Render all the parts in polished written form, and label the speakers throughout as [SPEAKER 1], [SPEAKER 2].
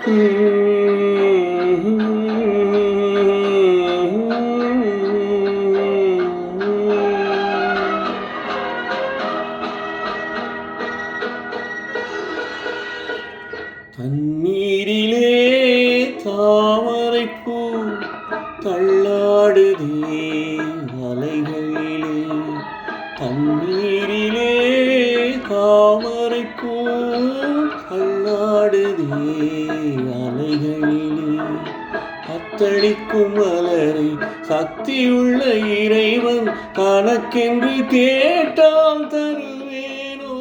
[SPEAKER 1] தண்ணீரிலே தாமரைப்பூ தள்ளாடுதே அலைகளிலே. தண்ணீரிலே தாமரைப்பூ தள்ளாடுதே அலைகளிலே. அத்தளிக்கும் மலரை சக்தியுள்ள இறைவன் தனக்கென்று கேட்டால் தருவேனோ?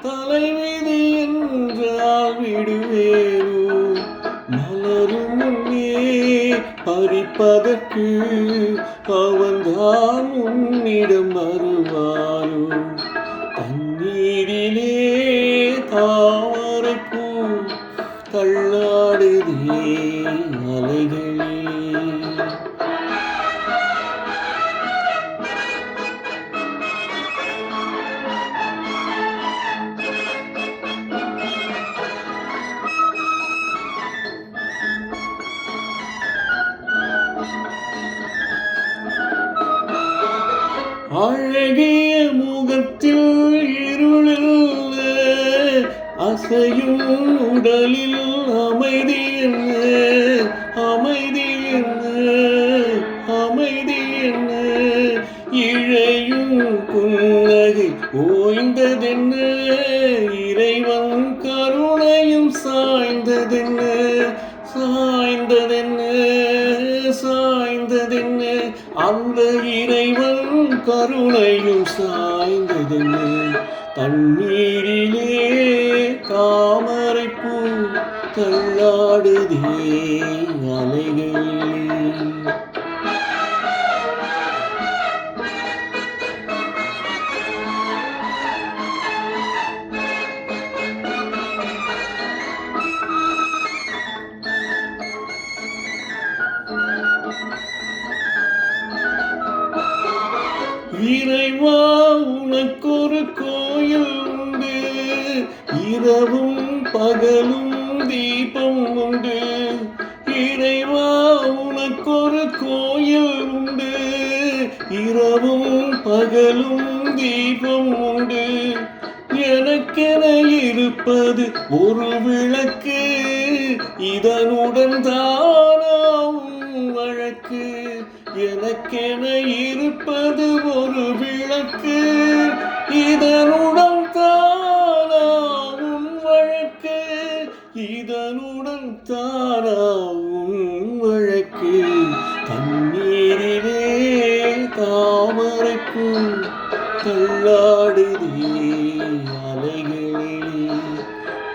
[SPEAKER 1] தலைவிதி என்றால் விடுவேனோ? மலரும் முன்னே பறிப்பதற்கு அவன்தான் உன்னிடம் வருவானோ? தண்ணீரிலே தாமரைப்பூ தள்ளாடுதே அலைகளிலே. அழகிய முகத்தில் இருளில் அசையும் உடலில் அமைதி என்ன? அமைதி என்ன? அமைதி என்ன? இழையும் புன்னகை ஓய்ந்ததென்ன? இறைவன் கருணையும் சாய்ந்ததென்ன? சாய்ந்ததென்ன? சாய்ந்ததென்ன? அந்த இறைவன் கருணையும் சாய்ந்ததென்ன? தண்ணீரிலே தாமரைப்பூ தள்ளாடுதே அலைகளிலே. இறைவா உனக்கொரு கோயில் உண்டு, இரவும் பகலும் தீபம் உண்டு. இறைவா உனக்கொரு கோயில் உண்டு, இரவும் பகலும் தீபம் உண்டு. எனக்கென இருப்பது ஒரு விளக்கு, இதனுடன் தானாம் வழக்கு. எனக்கென இருப்பது ஒரு விளக்கு, இதனுடன் தானாம் வழக்கு. இதனுடன் தானாம் வழக்கு. தண்ணீரிலே தாமரைப்பூ தள்ளாடுதே அலைகளிலே.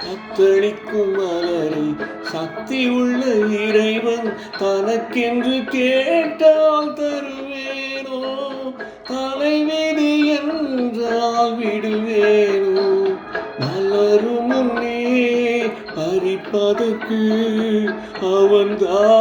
[SPEAKER 1] தத்தளிக்கும் மலரை சக்தி உள்ள இறைவன் தனக்கென்று கேட்டால் தருவேனோ? தலைவிதி என்றால் விடுவேனோ? மலரும் முன்னே பறிப்பதற்கு அவன்தான்